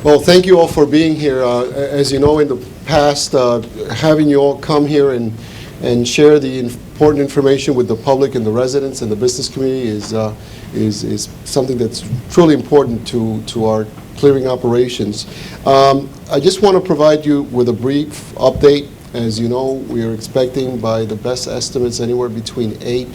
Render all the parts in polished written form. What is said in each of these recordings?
Well, thank you all for being here. As you know, in the past, having you all come here and share the important information with the public and the residents and the business community is something that's truly important to our clearing operations. I just want to provide you with a brief update. As you know, we are expecting, by the best estimates, anywhere between 8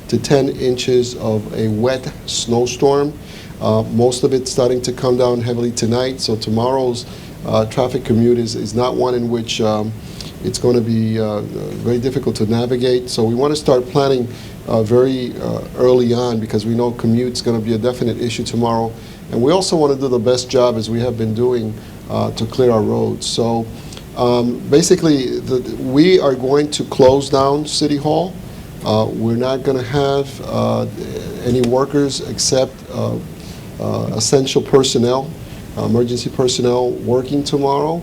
to 10 inches of a wet snowstorm. Most of it starting to come down heavily tonight, so tomorrow's traffic commute is not one in which it's going to be very difficult to navigate. So we want to start planning very early on, because we know commute's going to be a definite issue tomorrow. And we also want to do the best job, as we have been doing, to clear our roads. So basically, we are going to close down City Hall. We're not going to have any workers except essential personnel, emergency personnel working tomorrow.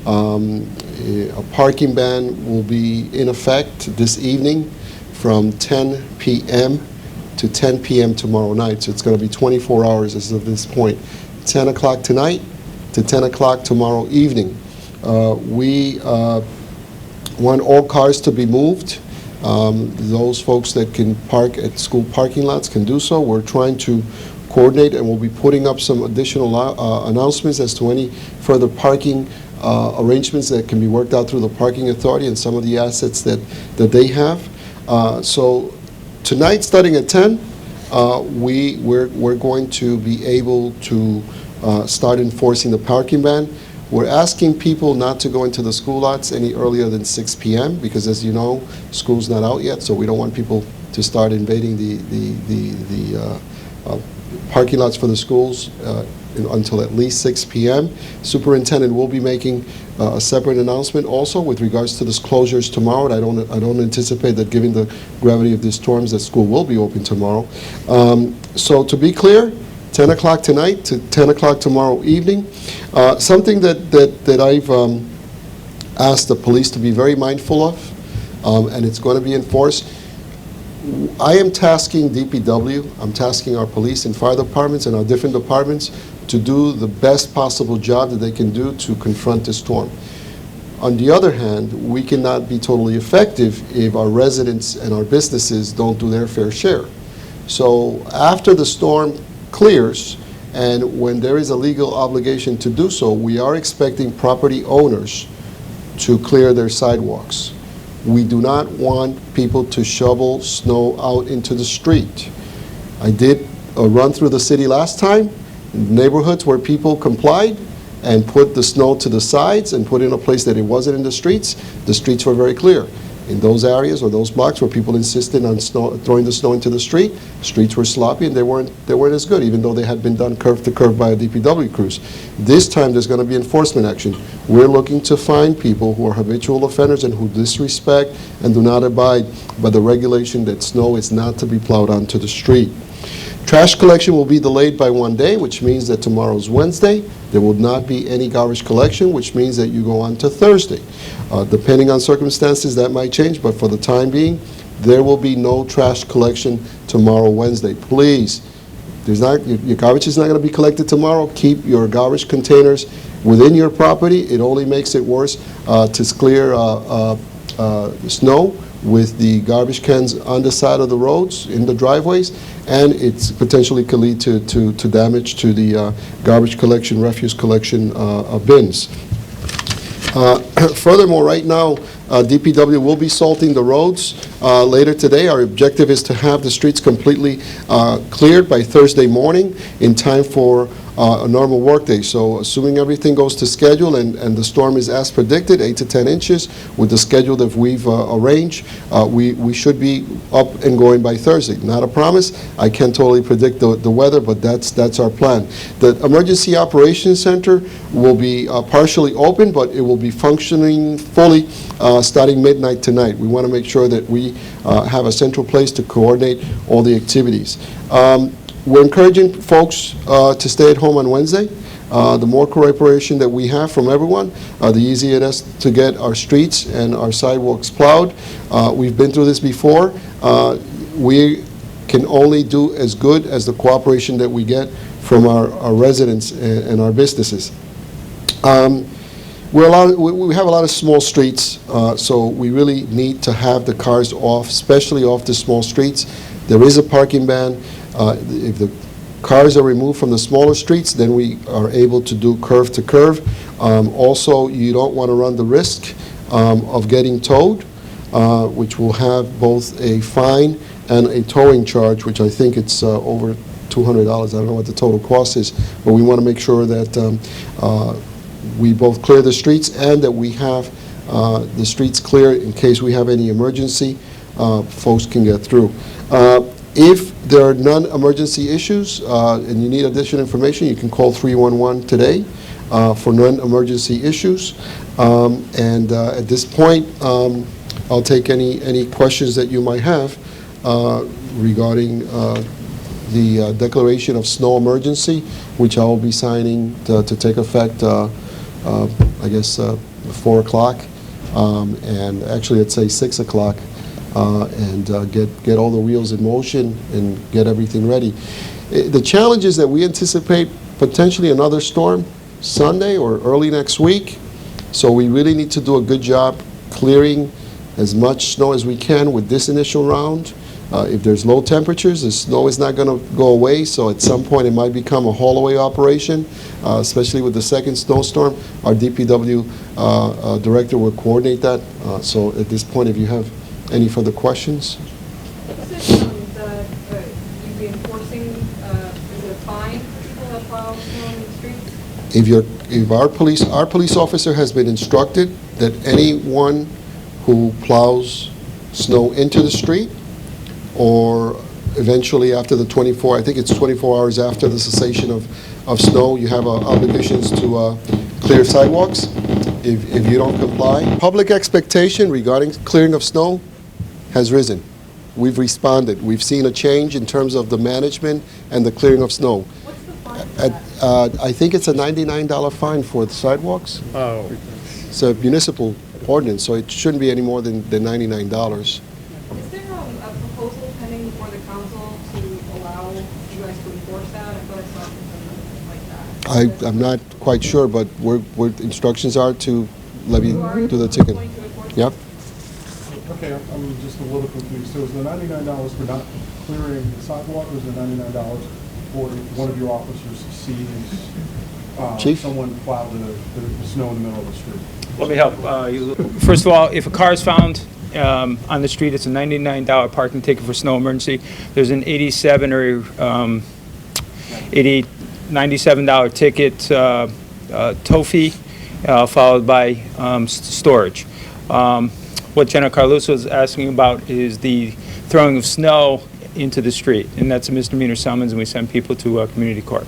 A parking ban will be in effect this evening from 10 p.m. to 10 p.m. tomorrow night. So it's going to be 24 hours as of this point. 10 o'clock tonight to 10 o'clock tomorrow evening. We want all cars to be moved. Those folks that can park at school parking lots can do so. We're trying to coordinate, and we'll be putting up some additional announcements as to any further parking arrangements that can be worked out through the parking authority and some of the assets that they have. So tonight, starting at 10, we're going to be able to start enforcing the parking ban. We're asking people not to go into the school lots any earlier than 6 p.m. because, as you know, school's not out yet, so we don't want people to start invading the parking lots for the schools until at least 6 p.m. Superintendent will be making a separate announcement also with regards to this closures tomorrow. I don't anticipate that, given the gravity of the storms, that school will be open tomorrow. So to be clear, 10 o'clock tonight to 10 o'clock tomorrow evening. Something that I've asked the police to be very mindful of, and it's going to be enforced. I am tasking DPW, I'm tasking our police and fire departments and our different departments to do the best possible job that they can do to confront the storm. On the other hand, we cannot be totally effective if our residents and our businesses don't do their fair share. So after the storm clears, and when there is a legal obligation to do so, we are expecting property owners to clear their sidewalks. We do not want people to shovel snow out into the street. I did a run through the city last time, in neighborhoods where people complied and put the snow to the sides and put in a place that it wasn't in the streets were very clear. In those areas or those blocks where people insisted on throwing the snow into the streets were sloppy and they weren't as good, even though they had been done curb to curb by a DPW crews. This time there's going to be enforcement action. We're looking to find people who are habitual offenders and who disrespect and do not abide by the regulation that snow is not to be plowed onto the street. Trash collection will be delayed by 1 day, which means that tomorrow's Wednesday. There will not be any garbage collection, which means that you go on to Thursday. Depending on circumstances, that might change, but for the time being, there will be no trash collection tomorrow, Wednesday. Please, your garbage is not going to be collected tomorrow. Keep your garbage containers within your property. It only makes it worse to clear snow with the garbage cans on the side of the roads, in the driveways, and it potentially could lead to damage to the garbage collection, refuse collection bins. Furthermore, right now, DPW will be salting the roads later today. Our objective is to have the streets completely cleared by Thursday morning in time for a normal workday. So assuming everything goes to schedule and the storm is as predicted, 8 to 10 inches, with the schedule that we've arranged, we should be up and going by Thursday. Not a promise. I can't totally predict the weather, but that's our plan. The Emergency Operations Center will be partially open, but it will be functioning fully starting midnight tonight. We want to make sure that we have a central place to coordinate all the activities. We're encouraging folks to stay at home on Wednesday. The more cooperation that we have from everyone, the easier it is to get our streets and our sidewalks plowed. We've been through this before. We can only do as good as the cooperation that we get from our residents and our businesses. We have a lot of small streets, so we really need to have the cars off, especially off the small streets. There is a parking ban. If the cars are removed from the smaller streets, then we are able to do curve to curve. Also, you don't want to run the risk of getting towed, which will have both a fine and a towing charge, which I think it's over $200. I don't know what the total cost is, but we want to make sure that we both clear the streets and that we have the streets clear in case we have any emergency, folks can get through. If there are non-emergency issues and you need additional information, you can call 311 today for non-emergency issues. At this point, I'll take any questions that you might have regarding the declaration of snow emergency, which I will be signing to take effect, I guess, 4 o'clock, and actually I'd say 6 o'clock, and get all the wheels in motion and get everything ready. The challenge is that we anticipate potentially another storm Sunday or early next week, so we really need to do a good job clearing as much snow as we can with this initial round. If there's low temperatures, the snow is not going to go away, so at some point it might become a haul-away operation, especially with the second snowstorm. Our DPW director will coordinate that. So at this point, if you have any further questions. Is it you'd be enforcing, is it a fine for people that plow snow in the streets? If our police officer has been instructed that anyone who plows snow into the street, or eventually after the 24 hours after the cessation of snow, you have obligations to clear sidewalks if you don't comply. Public expectation regarding clearing of snow has risen. We've responded. We've seen a change in terms of the management and the clearing of snow. What's the fine for that? I think it's a $99 fine for the sidewalks. Oh. It's a municipal ordinance, so it shouldn't be any more than $99. Is there a proposal pending before the council to allow you guys to enforce that? I thought I saw something like that. I'm not quite sure, but instructions are to levy, do the ticket. Going to enforce it? Yep. Okay, I'm just a little confused. So is the $99 for not clearing the sidewalk, or is it $99 for one of your officers seeing Chief? someone plow the snow in the middle of the street? Let me help. First of all, if a car is found on the street, it's a $99 parking ticket for snow emergency. There's an $87 or $97 ticket tow fee, followed by storage. What Jenna Carluso is asking about is the throwing of snow into the street, and that's a misdemeanor summons, and we send people to community court.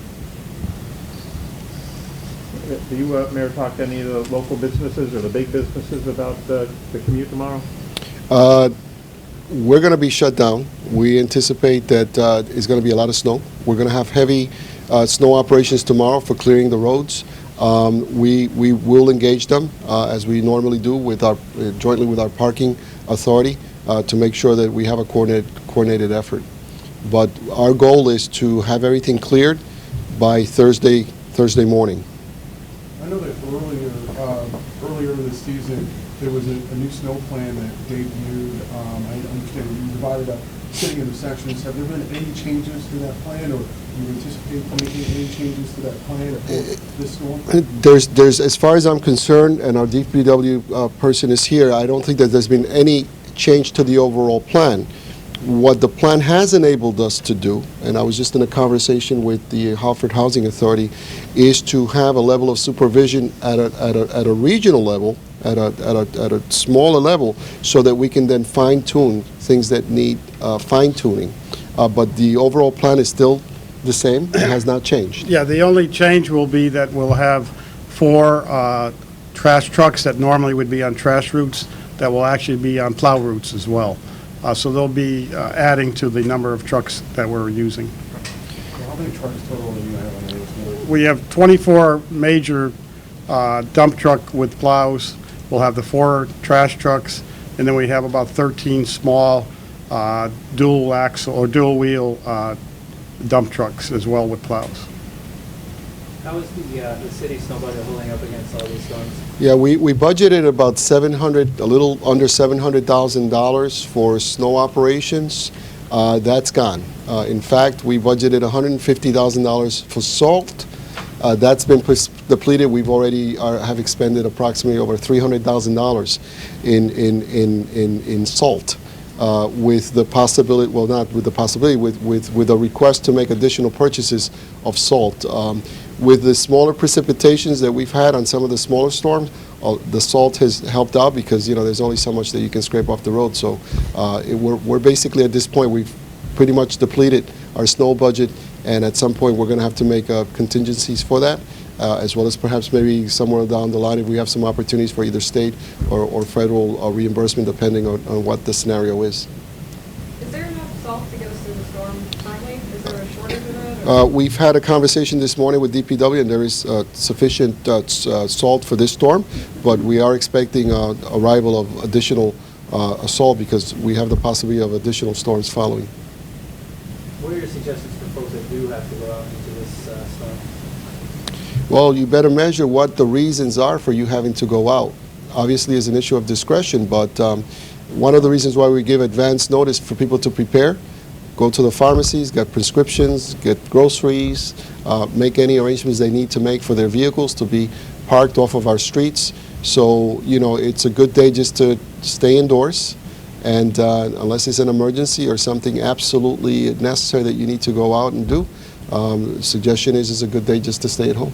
Do you, Mayor, talk to any of the local businesses or the big businesses about the commute tomorrow? We're going to be shut down. We anticipate that it's going to be a lot of snow. We're going to have heavy snow operations tomorrow for clearing the roads. We will engage them as we normally do with our jointly with our parking authority to make sure that we have a coordinated effort. But our goal is to have everything cleared by Thursday morning. I know that earlier this season, there was a new snow plan that debuted. I understand that you divided up city into sections. Have there been any changes to that plan, or do you anticipate making any changes to that plan for this storm? There's, as far as I'm concerned, and our DPW person is here, I don't think that there's been any change to the overall plan. What the plan has enabled us to do, and I was just in a conversation with the Hartford Housing Authority, is to have a level of supervision at a regional level, at a smaller level, so that we can then fine-tune things that need fine-tuning. But the overall plan is still the same. It has not changed. Yeah, the only change will be that we'll have 4 trash trucks that normally would be on trash routes that will actually be on plow routes as well. So they'll be adding to the number of trucks that we're using. How many trucks total do you have on this? We have 24 major dump truck with plows. We'll have the 4 trash trucks, and then we have about 13 small dual axle or dual wheel dump trucks as well with plows. How is the city snow budget holding up against all these storms? Yeah, we budgeted about a little under $700,000 for snow operations. That's gone. In fact, we budgeted $150,000 for salt. That's been depleted. We've already have expended approximately over $300,000 in salt. With the possibility, well, not with the possibility, with a request to make additional purchases of salt. With the smaller precipitations that we've had on some of the smaller storms, the salt has helped out because, you know, there's only so much that you can scrape off the road. So we're basically at this point, we've pretty much depleted our snow budget, and at some point we're going to have to make contingencies for that, as well as perhaps maybe somewhere down the line if we have some opportunities for either state or federal reimbursement, depending on what the scenario is. Is there enough salt to get us through the storm currently? Is there a shortage of it? or- We've had a conversation this morning with DPW, and there is sufficient salt for this storm, but we are expecting arrival of additional salt because we have the possibility of additional storms following. What are your suggestions for folks that do have to go out into this storm? Well, you better measure what the reasons are for you having to go out. Obviously, it's an issue of discretion, but one of the reasons why we give advance notice for people to prepare, go to the pharmacies, get prescriptions, get groceries, make any arrangements they need to make for their vehicles to be parked off of our streets. So, you know, it's a good day just to stay indoors, and unless it's an emergency or something absolutely necessary that you need to go out and do, suggestion is it's a good day just to stay at home.